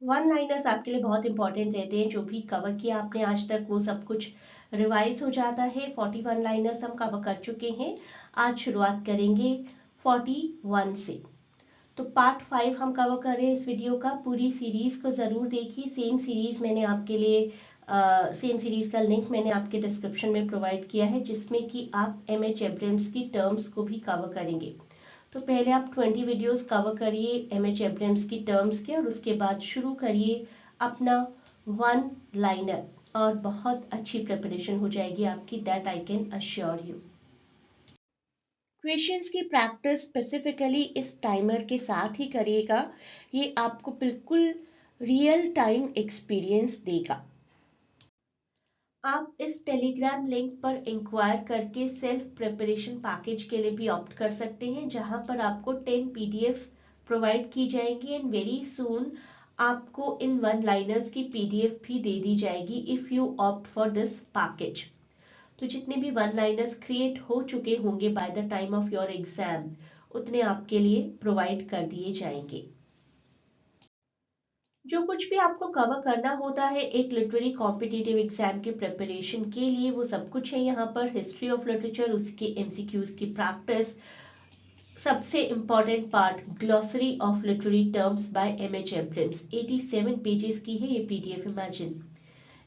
One liners आपके लिए बहुत इंपॉर्टेंट रहते हैं। जो भी कवर किया आपने आज तक वो सब कुछ रिवाइज हो जाता है। 41 लाइनर्स हम कवर कर चुके हैं। आज शुरुआत करेंगे 41 से। तो पार्ट 5 हम कवर कर रहे हैं इस वीडियो का। पूरी सीरीज को ज़रूर देखिए। सेम सीरीज का लिंक मैंने आपके डिस्क्रिप्शन में प्रोवाइड किया है, जिसमें कि आप MH एब्राहम्स की टर्म्स को भी कवर करेंगे। तो पहले आप 20 वीडियोस कवर करिए MH एब्राहम्स की टर्म्स के, और उसके बाद शुरू करिए अपना वन लाइनर, और बहुत अच्छी प्रिपरेशन हो जाएगी आपकी, that I can assure you. Questions की प्रैक्टिस स्पेसिफिकली इस टाइमर के साथ ही करिएगा। ये आपको बिल्कुल रियल टाइम एक्सपीरियंस देगा। आप इस टेलीग्राम लिंक पर इंक्वायर करके सेल्फ प्रिपरेशन पैकेज के लिए भी ऑप्ट कर सकते हैं, जहां पर आपको 10 PDFs प्रोवाइड की जाएंगी, एंड वेरी सून आपको इन वन लाइनर्स की PDF भी दे दी जाएगी if you opt for this package. तो जितने भी वन लाइनर्स क्रिएट हो चुके होंगे by the time of your exam, उतने आपके लिए प्रोवाइड कर दिए जाएंगे। जो कुछ भी आपको कवर करना होता है एक लिटरेरी कॉम्पिटिटिव एग्जाम के प्रिपरेशन के लिए, वो सब कुछ है यहाँ पर। हिस्ट्री ऑफ लिटरेचर, उसके MCQs की प्रैक्टिस, सबसे important part glossary of literary terms by MH Abrams, 87 pages की है ये PDF। Imagine.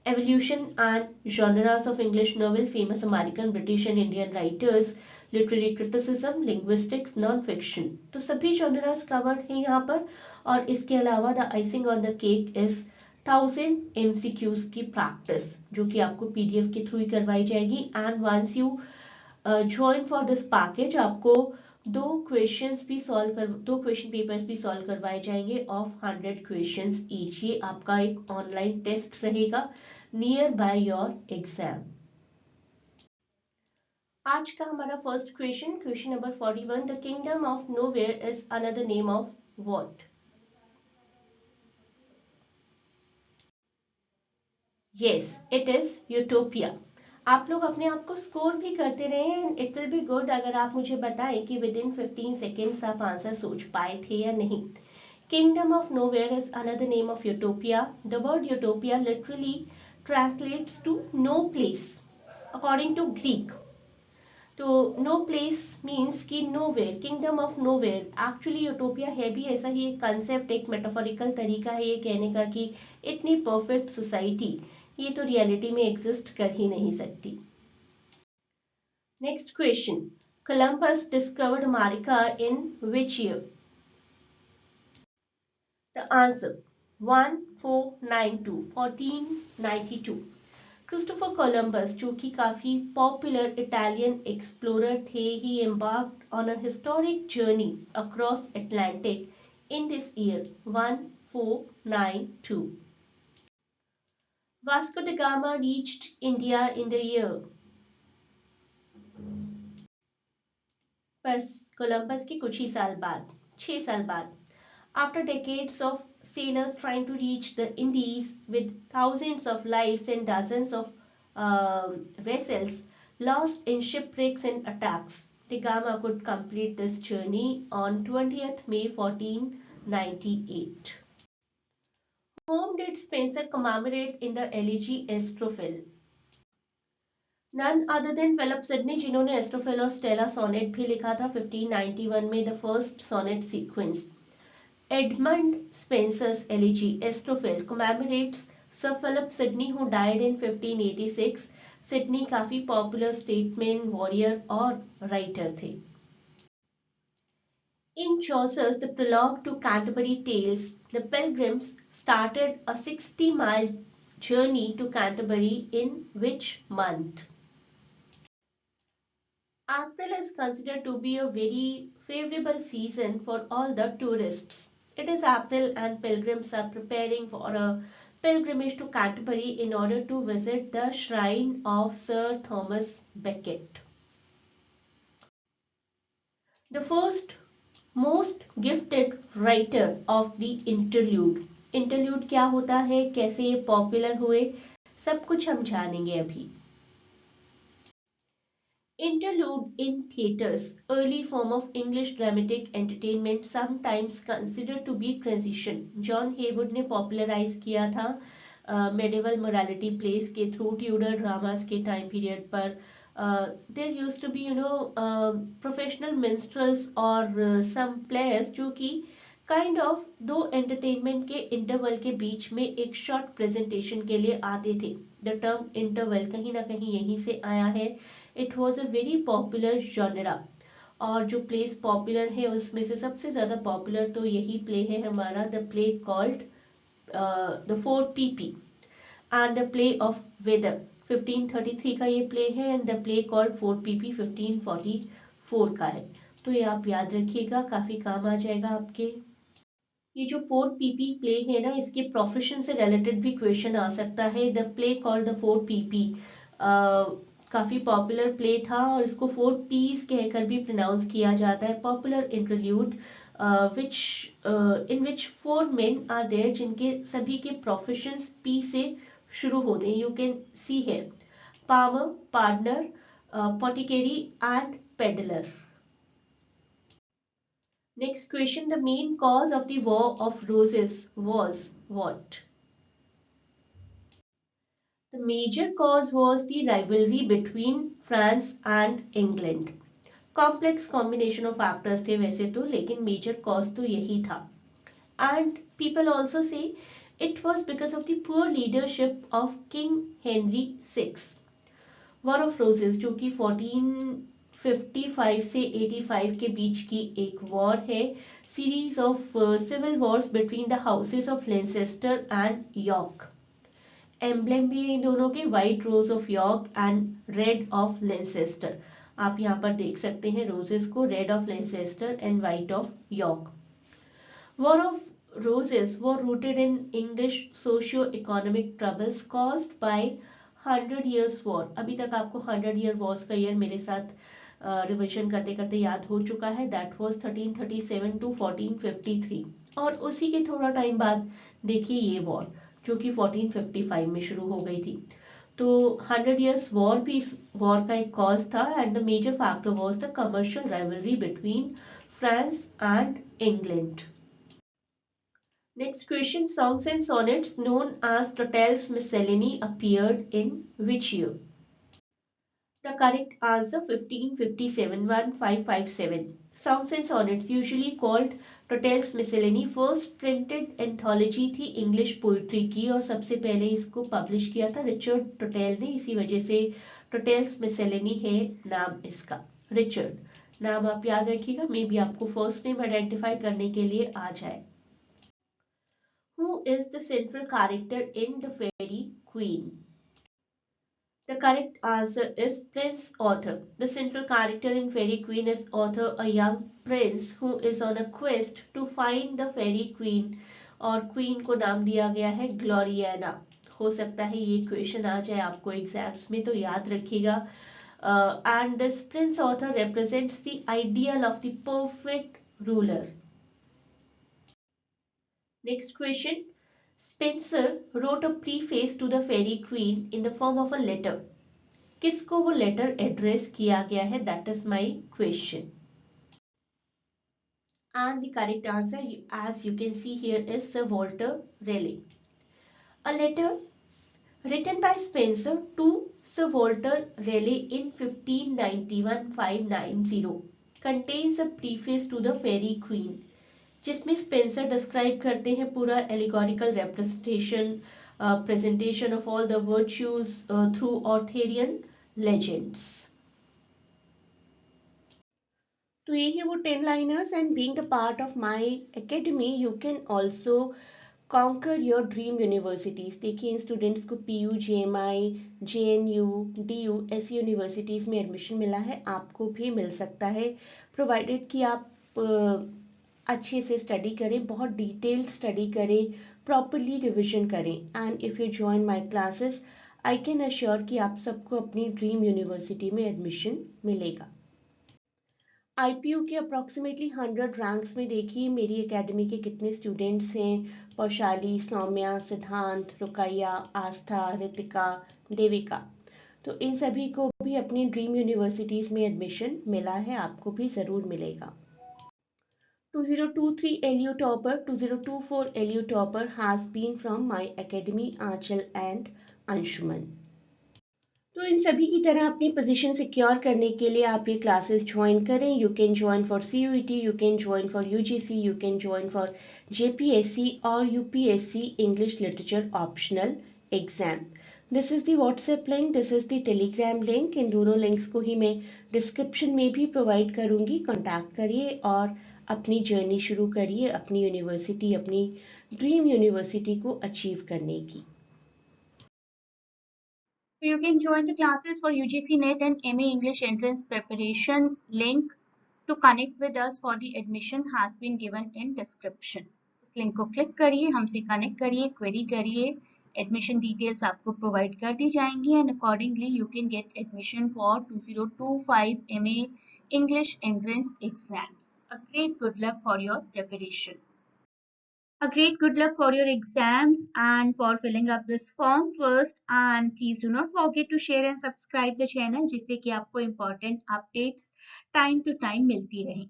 Evolution and genres of English novel, famous American, British and Indian writers, literary criticism, linguistics, non-fiction। तो सभी genres covered हैं यहाँ पर। और इसके अलावा the icing on the cake is 1000 MCQs की प्रैक्टिस, जो कि आपको PDF के थ्रू ही करवाई जाएगी। And once you join for this package, आपको दो क्वेश्चन पेपर्स भी सॉल्व करवाए जाएंगे ऑफ 100 क्वेश्चंस ईच। ये आपका एक ऑनलाइन टेस्ट रहेगा नियर बाय योर एग्जाम। आज का हमारा first question number 41, the kingdom of nowhere is another name of what? Yes, it is utopia. आप लोग अपने आप को स्कोर भी करते रहे, and it will be good अगर आप मुझे बताएं कि विद इन 15 सेकेंड्स आप आंसर सोच पाए थे या नहीं। Kingdom of nowhere is another name of utopia. The word utopia literally translates to no place according to Greek. तो नो प्लेस मीन्स कि nowhere, kingdom of nowhere. Actually utopia है भी ऐसा ही एक कंसेप्ट, एक मेटाफोरिकल तरीका है ये कहने का कि इतनी परफेक्ट सोसाइटी ये तो रियलिटी में एग्जिस्ट कर ही नहीं सकती। Next question, Columbus discovered America in which year? The answer 1492। Christopher Columbus, जो कि काफी पॉपुलर इटालियन एक्सप्लोरर थे, ही embarked on a historic journey across Atlantic in this year 1492. Vasco da Gama reached India in the year, पर Columbus के कुछ ही साल बाद, 6 साल बाद। After decades of sailors trying to reach the Indies with thousands of lives and dozens of vessels lost in shipwrecks and attacks, Da Gama could complete this journey on 20th May 1498. Whom did Spenser commemorate in the elegy Astrophel? None other than Philip Sidney, जिन्होंने Astrophil और Stella sonnet भी लिखा था 1591 में, the first sonnet sequence. Edmund Spenser's elegy Astrophel commemorates Sir Philip Sidney, who died in 1586. Sidney काफी popular statesman, warrior और writer थे। In Chaucer's The Prologue to Canterbury Tales, the pilgrims started a 60-mile journey to Canterbury in which month? April is considered to be a very favorable season for all the tourists. It is April and pilgrims are preparing for a pilgrimage to Canterbury in order to visit the shrine of Sir Thomas Becket. The first most gifted writer of the interlude. Interlude क्या होता है, कैसे ये popular हुए, सब कुछ हम जानेंगे अभी। Interlude in theatres, early form of English dramatic entertainment, sometimes considered to be transition. John Heywood ने पॉपुलराइज किया था medieval morality plays के थ्रू ट्यूडर ड्रामास के टाइम पीरियड पर. There used to be professional minstrels और some players जो कि kind of दो एंटरटेनमेंट के इंटरवल के बीच में एक शॉर्ट प्रेजेंटेशन के लिए आते थे. द टर्म इंटरवल कहीं ना कहीं यहीं से आया है. It was a very popular genre. और जो प्लेस पॉपुलर है उसमें से सबसे ज्यादा पॉपुलर तो यही प्ले है हमारा, the play called the 4PP and the play of weather. 1533 का ये प्ले है and the play called 4PP 1544 का है. तो ये आप याद रखिएगा, काफी काम आ जाएगा आपके. ये जो 4PP प्ले है ना, इसके प्रोफेशन से रिलेटेड भी क्वेश्चन आ सकता है. The play called the 4PP काफी पॉपुलर प्ले था और इसको 4 P's कहकर भी प्रोनाउंस किया जाता है. Popular interlude which in which 4 men are there जिनके सभी के प्रोफेशंस P से शुरू होते हैं. यू कैन सी है Palmer, pardoner, potycary and pedlar. Next question, the main cause of the War of Roses was what? The major cause was the rivalry between France and England. Complex combination of factors थे वैसे तो, लेकिन major cause तो यही था. And people also say it was because of the poor leadership of King Henry VI. War of Roses जो कि 1455 से 85 के बीच की एक वॉर है. Series of civil wars between the houses of Lancaster and York. Emblem भी है इन दोनों के, white rose of York and red of Lancaster. आप यहाँ पर देख सकते हैं रोजेस को, red of Lancaster and white of York. War of Roses were rooted in English socio-economic troubles caused by 100 Years War. अभी तक आपको 100 Year Wars का ईयर मेरे साथ रिविजन करते करते याद हो चुका है. That was 1337 to 1453. और उसी के थोड़ा टाइम बाद देखिए ये वॉर जो कि 1455 में शुरू हो गई थी. तो 100 Years War भी इस वॉर का एक कॉज था. And the major factor was the commercial rivalry between France and England. Next question, songs and sonnets known as Tottel's Miscellany appeared in which year? The correct answer 1557, 1557. Songs and sonnets usually called Tottel's Miscellany first printed anthology थी English poetry की और सबसे पहले इसको publish किया था Richard total ने. इसी वजह से Tottel's Miscellany है नाम इसका. रिचर्ड नाम आप याद रखिएगा, मे बी आपको फर्स्ट नेम आइडेंटिफाई करने के लिए आ जाए. Who is the central character in The Fairy Queen? The correct answer is Prince Arthur. The central character in Fairy Queen is Arthur, a young prince who is on a quest to find the Fairy Queen. और queen को नाम दिया गया है ग्लोरियाना. हो सकता है ये क्वेश्चन आ जाए आपको एग्जाम्स में, तो याद रखिएगा. And this Prince Arthur represents the ideal of the perfect ruler. Next question. Spenser wrote a preface to the Fairy Queen in the form of a letter. किसको वो लेटर एड्रेस किया गया है? That is my question. And the correct answer, as you can see here, is Sir Walter Raleigh. A letter written by Spenser to Sir Walter Raleigh in 1591-590 contains a preface to the Fairy Queen. जिसमें Spenser describe करते हैं पूरा allegorical presentation of all the virtues through Arthurian legends. तो ये है वो 10 liners. And being the part of my academy you can also conquer your dream universities. देखिए इन स्टूडेंट्स को PU, JMI, JNU, DU ऐसी यूनिवर्सिटीज में एडमिशन मिला है. आपको भी मिल सकता है प्रोवाइडेड कि आप अच्छे से स्टडी करें, बहुत डिटेल्ड स्टडी करें, प्रॉपरली रिविजन करें. And if you join my classes I can assure कि आप सबको अपनी ड्रीम यूनिवर्सिटी में एडमिशन मिलेगा. IPU के अप्रॉक्सीमेटली 100 रैंक्स में देखिए मेरी एकेडमी के कितने स्टूडेंट्स हैं. पौशाली, सौम्या, सिद्धांत, रुकैया, आस्था, रितिका, देविका. तो इन सभी को भी अपनी ड्रीम यूनिवर्सिटीज़ में एडमिशन मिला है, आपको भी ज़रूर मिलेगा। 2023 LU topper, 2024 LU topper has been from my academy Aanchal and Anshuman. तो इन सभी की तरह अपनी पोजीशन सिक्योर करने के लिए आप ये क्लासेस ज्वाइन करें। You can join for CUET, you can join for UGC, you can join for JPSC और UPSC English literature optional exam. This is the WhatsApp link, this is the Telegram link. इन दोनों links को ही मैं description में भी provide करूँगी। Contact करिए और अपनी जर्नी शुरू करिए अपनी यूनिवर्सिटी, अपनी ड्रीम यूनिवर्सिटी को अचीव करने की। So you can join the classes for UGC NET and MA English entrance preparation. Link to connect with us for the admission has been given in description. इस link को click करिए, हमसे connect करिए, query करिए, admission details आपको provide कर दी जाएंगी and accordingly you can get admission for 2025 MA English entrance exams. A great good luck for your preparation. A great good luck for your exams and for filling up this form first, and please do not forget to share and subscribe the channel जिससे कि आपको important updates time to time मिलती रहें।